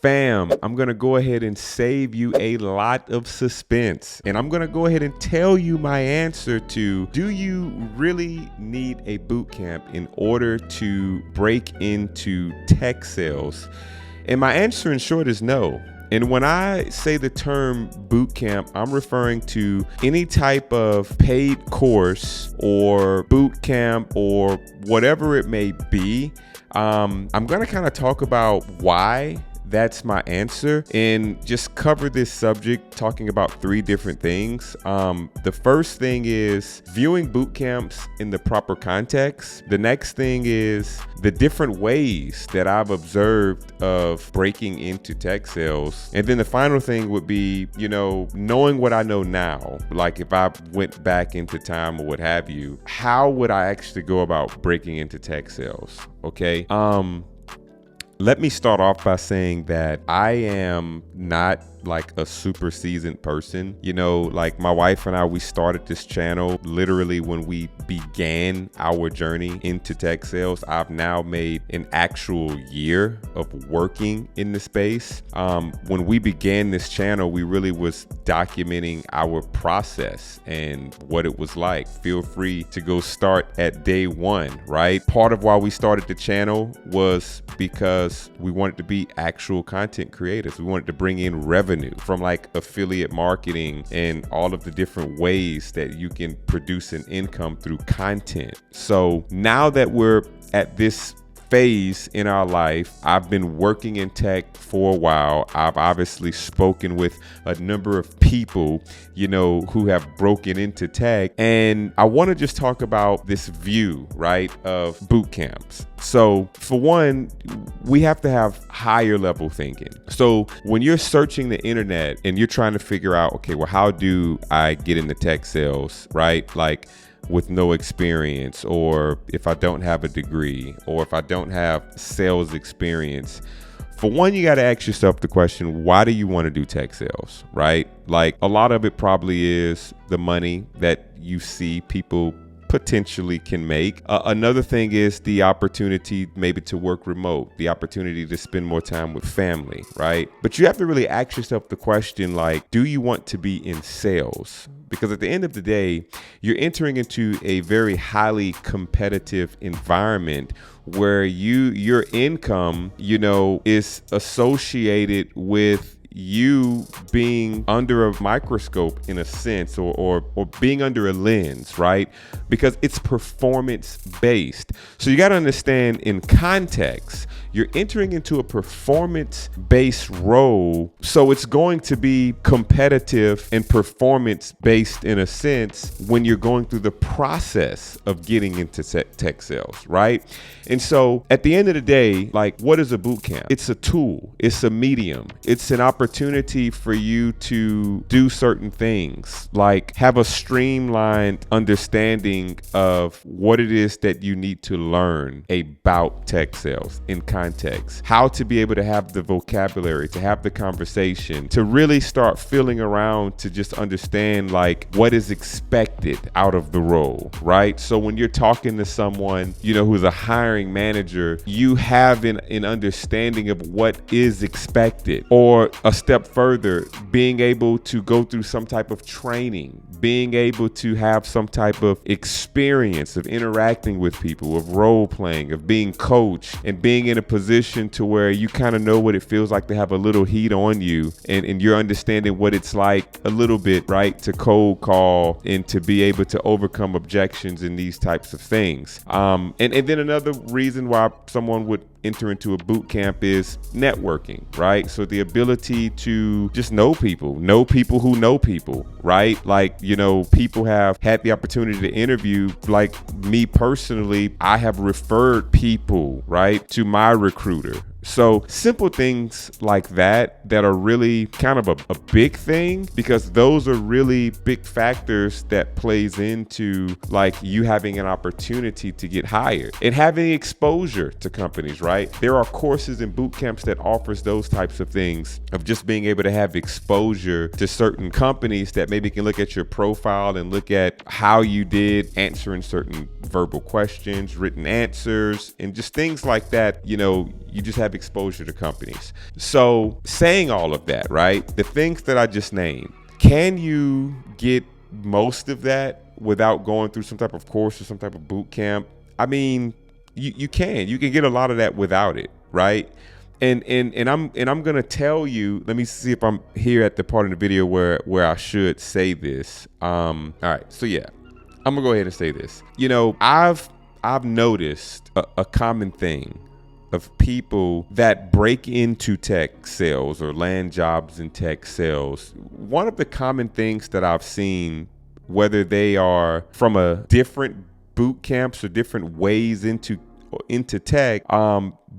Fam, I'm going to go ahead and save you a lot of suspense. And I'm going to go ahead and tell you my answer to, do you really need a boot camp in order to break into tech sales? And my answer in short is no. And when I say the term boot camp, I'm referring to any type of paid course or boot camp or whatever it may be. I'm going to kind of talk about why that's my answer and just cover this subject talking about three different things. The first thing is viewing boot camps in the proper context. The next thing is the different ways that I've observed of breaking into tech sales. And then the final thing would be, knowing what I know now, like if I went back into time or what have you, how would I actually go about breaking into tech sales? Okay. Let me start off by saying that I am not like a super seasoned person. Like my wife and I, we started this channel literally when we began our journey into tech sales. I've now made an actual year of working in the space. When we began this channel, we really was documenting our process and what it was like. Feel free to go start at day one, right? Part of why we started the channel was because we wanted to be actual content creators. We wanted to bring in revenue from like affiliate marketing and all of the different ways that you can produce an income through content. So now that we're at this phase in our life, I've been working in tech for a while. I've obviously spoken with a number of people, who have broken into tech. And I want to just talk about this view, right, of boot camps. So for one, we have to have higher level thinking. So when you're searching the internet and you're trying to figure out, okay, well, how do I get into tech sales, right? Like, with no experience, or if I don't have a degree, or if I don't have sales experience. For one, you got to ask yourself the question, why do you want to do tech sales, right? Like a lot of it probably is the money that you see people potentially can make. Another thing is the opportunity maybe to work remote, the opportunity to spend more time with family, right? But you have to really ask yourself the question, like, do you want to be in sales? Because at the end of the day, you're entering into a very highly competitive environment where your income, is associated with you being under a microscope in a sense, or being under a lens, right? Because it's performance based. So you got to understand in context, you're entering into a performance based role. So it's going to be competitive and performance based in a sense when you're going through the process of getting into tech sales, right? And so at the end of the day, like, what is a boot camp? It's a tool. It's a medium. It's an opportunity for you to do certain things, like have a streamlined understanding of what it is that you need to learn about tech sales in context, how to be able to have the vocabulary, to have the conversation, to really start feeling around, to just understand like what is expected out of the role, right? So when you're talking to someone, who's a hiring manager, you have an understanding of what is expected. Or a step further, being able to go through some type of training, being able to have some type of experience of interacting with people, of role playing, of being coached, and being in a position to where you kind of know what it feels like to have a little heat on you, and you're understanding what it's like a little bit, right, to cold call and to be able to overcome objections and these types of things. And then another reason why someone would enter into a boot camp is networking, right? So the ability to just know people who know people, right? Like, people have had the opportunity to interview, like me personally, I have referred people, right, to my recruiter. So simple things like that are really kind of a big thing, because those are really big factors that plays into like you having an opportunity to get hired and having exposure to companies, right? There are courses and boot camps that offers those types of things, of just being able to have exposure to certain companies that maybe can look at your profile and look at how you did answering certain verbal questions, written answers, and just things like that. you just have exposure to companies. So saying all of that, right? The things that I just named, can you get most of that without going through some type of course or some type of boot camp? I mean, you can get a lot of that without it, right? And I'm gonna tell you. Let me see if I'm here at the part of the video where I should say this. All right, so yeah, I'm gonna go ahead and say this. You know, I've noticed a common thing of people that break into tech sales or land jobs in tech sales. One of the common things that I've seen, whether they are from a different boot camps or different ways into tech,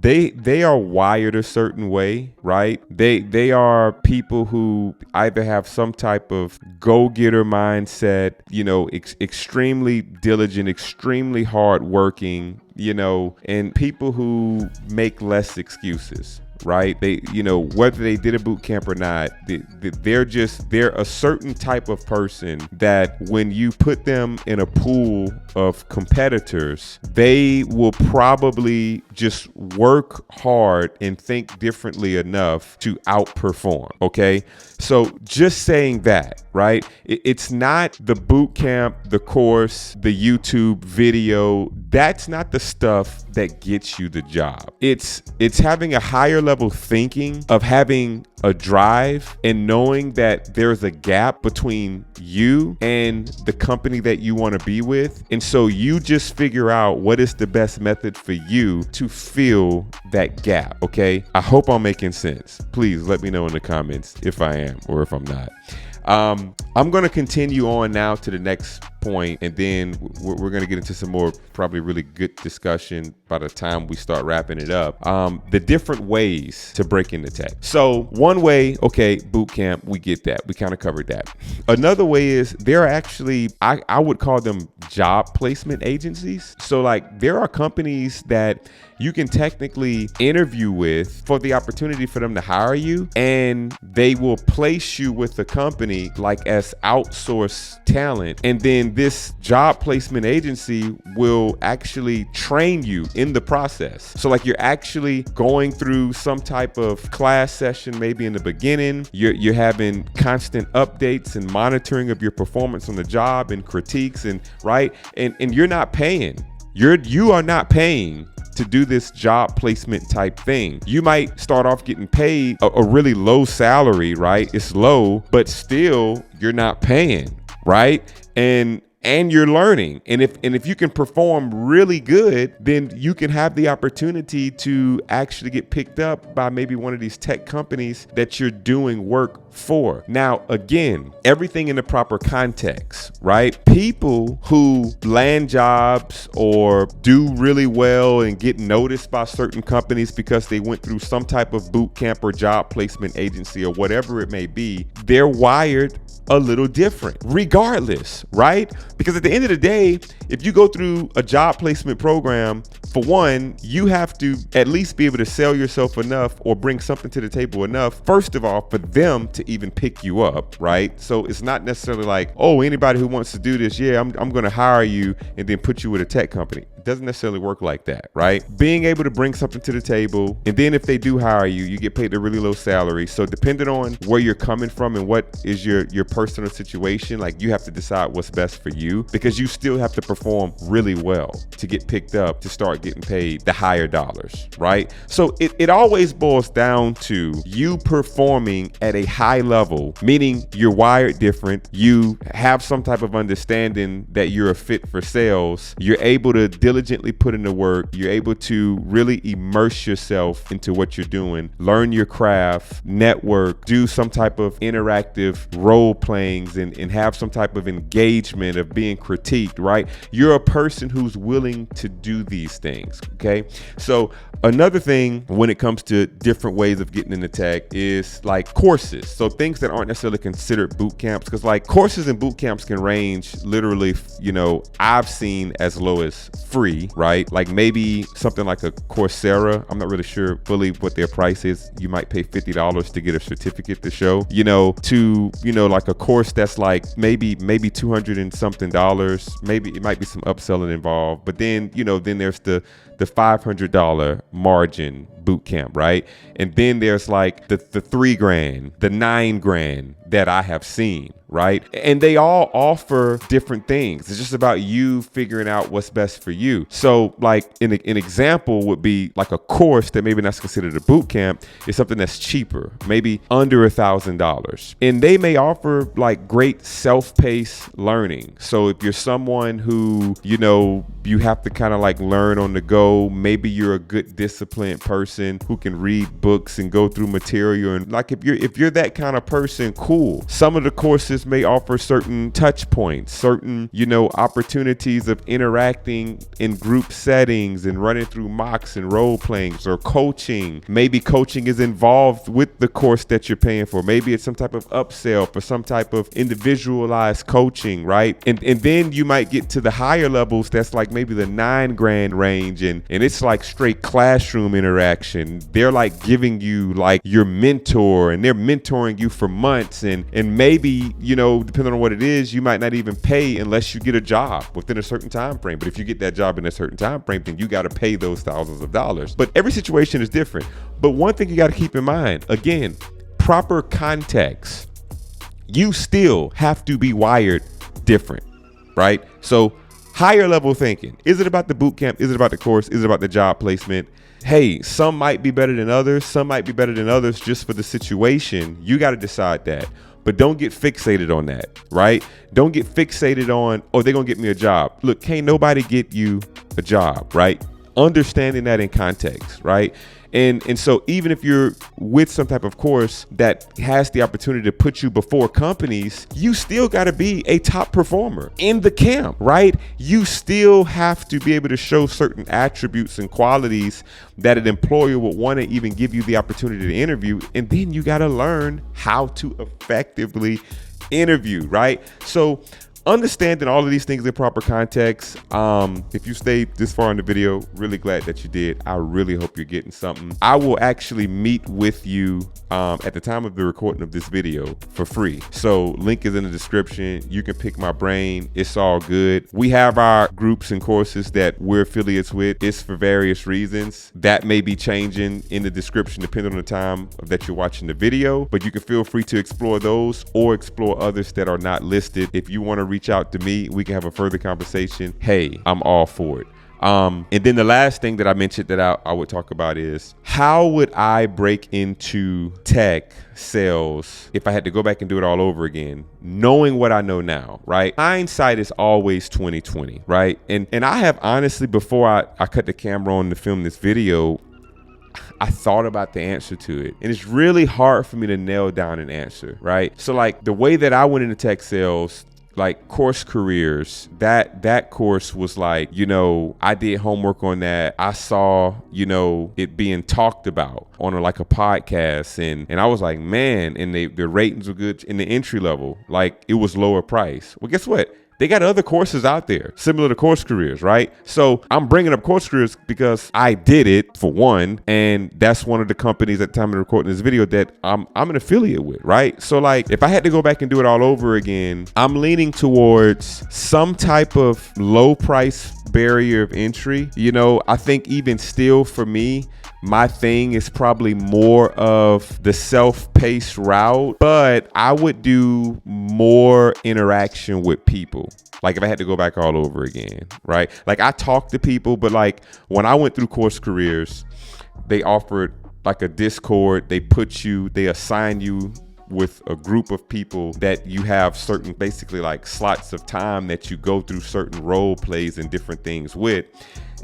they are wired a certain way, right? They are people who either have some type of go-getter mindset, you know, extremely diligent, extremely hardworking, you know, and people who make less excuses, right? They, you know, whether they did a boot camp or not, they're a certain type of person that when you put them in a pool of competitors, they will probably just work hard and think differently enough to outperform. Okay. So just saying that, right? It's not the boot camp, the course, the YouTube video. That's not the stuff that gets you the job. It's having a higher level thinking, of having a drive and knowing that there's a gap between you and the company that you want to be with. And so you just figure out what is the best method for you to fill that gap. Okay. I hope I'm making sense. Please let me know in the comments if I am or if I'm not. I'm going to continue on now to the next point, and then we're going to get into some more probably really good discussion by the time we start wrapping it up. The different ways to break into tech. So one way, okay, boot camp, we get that. We kind of covered that. Another way is there are actually, I would call them job placement agencies. So like there are companies that you can technically interview with for the opportunity for them to hire you, and they will place you with the company like as outsourced talent. And then this job placement agency will actually train you in the process. So like you're actually going through some type of class session, maybe in the beginning, you're having constant updates and monitoring of your performance on the job and critiques, and right. And you're not paying. You are not paying to do this job placement type thing. You might start off getting paid a really low salary, right? It's low, but still you're not paying, right? And you're learning. And if you can perform really good, then you can have the opportunity to actually get picked up by maybe one of these tech companies that you're doing work for. Now, again, everything in the proper context, right? People who land jobs or do really well and get noticed by certain companies because they went through some type of boot camp or job placement agency or whatever it may be, they're wired a little different regardless, right? Because at the end of the day, if you go through a job placement program, for one, you have to at least be able to sell yourself enough or bring something to the table enough, first of all, for them to even pick you up, right? So it's not necessarily like, oh, anybody who wants to do this, yeah, I'm going to hire you and then put you with a tech company. It doesn't necessarily work like that, right? Being able to bring something to the table, and then if they do hire you, you get paid a really low salary. So depending on where you're coming from and what is your personal situation, like you have to decide what's best for you, because you still have to perform really well to get picked up to start getting paid the higher dollars, right? So it always boils down to you performing at a high level, meaning you're wired different, you have some type of understanding that you're a fit for sales, you're able to diligently put in the work, you're able to really immerse yourself into what you're doing, learn your craft, network, do some type of interactive role playings, and have some type of engagement of being critiqued, right? You're a person who's willing to do these things, okay? So another thing when it comes to different ways of getting into tech is like courses. So things that aren't necessarily considered boot camps, because like courses and boot camps can range literally, you know, I've seen as low as free, right? Like maybe something like a Coursera. I'm not really sure fully what their price is. You might pay $50 to get a certificate to show, you know, to, you know, like a course that's like maybe $200 and something. Maybe it might be some upselling involved, but then, you know, then there's the $500 margin boot camp, right? And then there's like the $3,000, the $9,000 that I have seen, right? And they all offer different things. It's just about you figuring out what's best for you. So like an example would be like a course that maybe not considered a boot camp is something that's cheaper, maybe under $1,000. And they may offer like great self-paced learning. So if you're someone who, you have to kind of like learn on the go, maybe you're a good disciplined person who can read books and go through material. And like if you're that kind of person, cool. Some of the courses may offer certain touch points, certain, opportunities of interacting in group settings and running through mocks and role playings or coaching. Maybe coaching is involved with the course that you're paying for. Maybe it's some type of upsell for some type of individualized coaching, right? And then you might get to the higher levels that's like maybe the $9,000 range and it's like straight classroom interaction. They're like giving you like your mentor and they're mentoring you for months and maybe, depending on what it is, you might not even pay unless you get a job within a certain time frame. But if you get that job in a certain time frame, then you got to pay those thousands of dollars. But every situation is different. But one thing you got to keep in mind, again, proper context. You still have to be wired different, right? So higher level thinking. Is it about the boot camp? Is it about the course? Is it about the job placement? Hey, some might be better than others. Some might be better than others just for the situation. You got to decide that. But don't get fixated on that, right? Don't get fixated on, oh, they're going to get me a job. Look, can't nobody get you a job, right? Understanding that in context, right? And so even if you're with some type of course that has the opportunity to put you before companies, you still got to be a top performer in the camp, right? You still have to be able to show certain attributes and qualities that an employer would want to even give you the opportunity to interview. And then you got to learn how to effectively interview, right? So understanding all of these things in proper context. If you stayed this far in the video, really glad that you did. I really hope you're getting something. I will actually meet with you at the time of the recording of this video for free. So link is in the description. You can pick my brain. It's all good. We have our groups and courses that we're affiliates with. It's for various reasons. That may be changing in the description depending on the time that you're watching the video, but you can feel free to explore those or explore others that are not listed. If you want to reach out to me, we can have a further conversation. Hey, I'm all for it. And then the last thing that I mentioned that I would talk about is how would I break into tech sales if I had to go back and do it all over again, knowing what I know now, right? Hindsight is always 20/20, right? And I have honestly, before I cut the camera on to film this video, I thought about the answer to it. And it's really hard for me to nail down an answer, right? So like the way that I went into tech sales, like Course Careers, that course was like, I did homework on that. I saw, it being talked about on like a podcast and I was like, man, and the ratings were good in the entry level. Like it was lower price. Well, guess what? They got other courses out there similar to Course Careers, right? So I'm bringing up Course Careers because I did it for one, and that's one of the companies at the time of recording this video that I'm an affiliate with, right? So like if I had to go back and do it all over again, I'm leaning towards some type of low price barrier of entry. I think even still for me, my thing is probably more of the self-paced route, but I would do more interaction with people. Like if I had to go back all over again, right? Like I talk to people, but like when I went through Course Careers, they offered like a Discord. They assign you with a group of people that you have certain basically like slots of time that you go through certain role plays and different things with.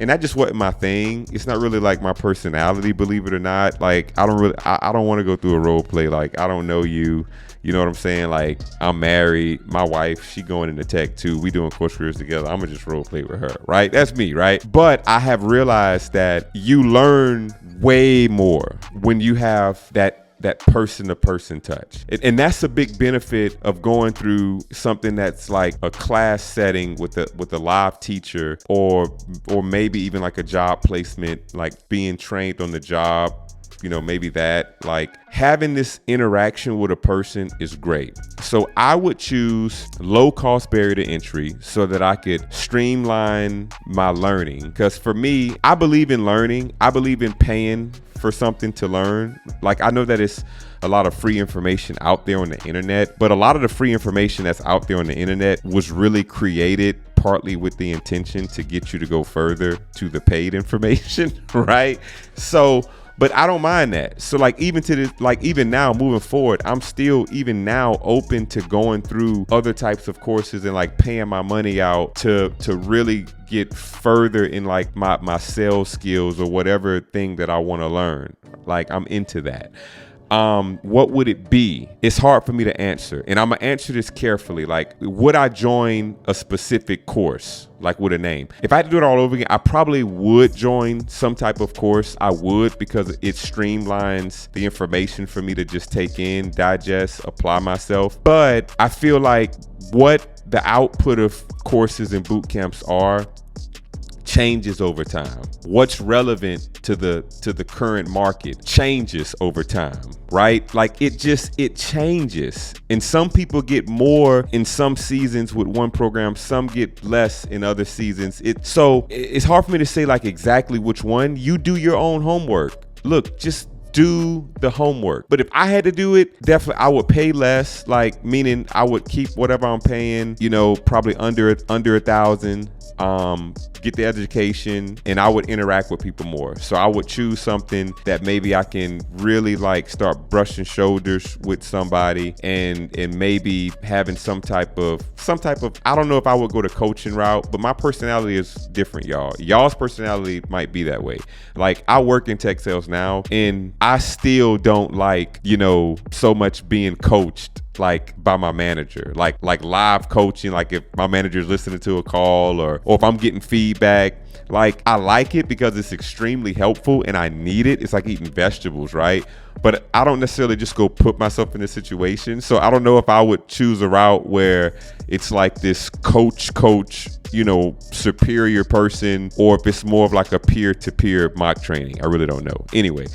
And that just wasn't my thing. It's not really like my personality, believe it or not. Like I don't want to go through a role play. Like I don't know you. You know what I'm saying? Like I'm married, my wife, she going into tech too. We doing Course Careers together. I'm gonna just role play with her, right? That's me, right? But I have realized that you learn way more when you have that person-to-person touch. And that's a big benefit of going through something that's like a class setting with a live teacher or maybe even like a job placement, like being trained on the job maybe that. Like, having this interaction with a person is great. So I would choose low cost barrier to entry so that I could streamline my learning. Because for me, I believe in learning. I believe in paying for something to learn. Like, I know that it's a lot of free information out there on the internet, but a lot of the free information that's out there on the internet was really created partly with the intention to get you to go further to the paid information, right? So, but I don't mind that. So like, even now moving forward, I'm still even now open to going through other types of courses and like paying my money out to really get further in like my sales skills or whatever thing that I want to learn. Like, I'm into that. What would it be? It's hard for me to answer, and I'm gonna answer this carefully. Like, would I join a specific course, like with a name? If I had to do it all over again, I probably would join some type of course. I would, because it streamlines the information for me to just take in, digest, apply myself. But I feel like what the output of courses and boot camps are changes over time. What's relevant to the current market changes over time, right? Like, it changes. And some people get more in some seasons with one program, some get less in other seasons. So it's hard for me to say like exactly which one. You do your own homework. Look, just do the homework. But if I had to do it, definitely I would pay less, like, meaning I would keep whatever I'm paying, probably under 1,000, get the education, and I would interact with people more. So I would choose something that maybe I can really like start brushing shoulders with somebody, and maybe having some type of, I don't know if I would go the coaching route, but my personality is different, y'all. Y'all's personality might be that way. Like, I work in tech sales now, and I still don't like, so much being coached like by my manager, like live coaching. Like, if my manager is listening to a call, or if I'm getting feedback, like, I like it because it's extremely helpful and I need it. It's like eating vegetables, right? But I don't necessarily just go put myself in this situation. So I don't know if I would choose a route where it's like this coach, superior person, or if it's more of like a peer-to-peer mock training. I really don't know. Anyway,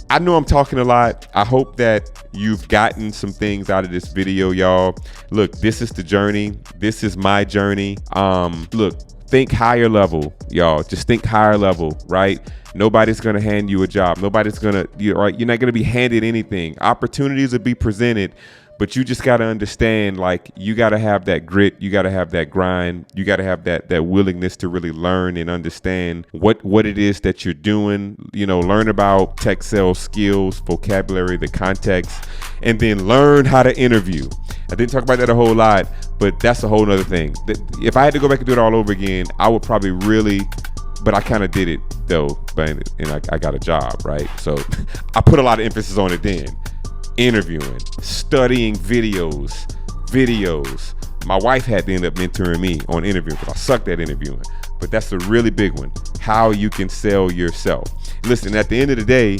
I know I'm talking a lot. I hope that you've gotten some things out of this video, y'all. Look, this is the journey. This is my journey. Look, think higher level, y'all. Just think higher level, right? Nobody's gonna hand you a job. Nobody's gonna, you're not gonna be handed anything. Opportunities will be presented, but you just gotta understand, like, you gotta have that grit, you gotta have that grind, you gotta have that willingness to really learn and understand what it is that you're doing. Learn about tech sales skills, vocabulary, the context, and then learn how to interview. I didn't talk about that a whole lot, but that's a whole nother thing. If I had to go back and do it all over again, I would probably really, but I kind of did it though, and I got a job, right? So I put a lot of emphasis on it then. Interviewing, studying videos. My wife had to end up mentoring me on interviewing because I sucked at interviewing. But that's a really big one. How you can sell yourself. Listen, at the end of the day,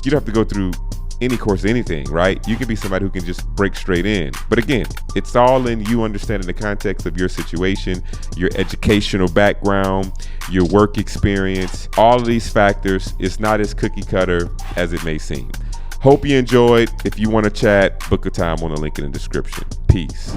you don't have to go through any course, anything, right? You can be somebody who can just break straight in. But again, it's all in you understanding the context of your situation, your educational background, your work experience. All of these factors, it's not as cookie cutter as it may seem. Hope you enjoyed. If you want to chat, book a time on the link in the description. Peace.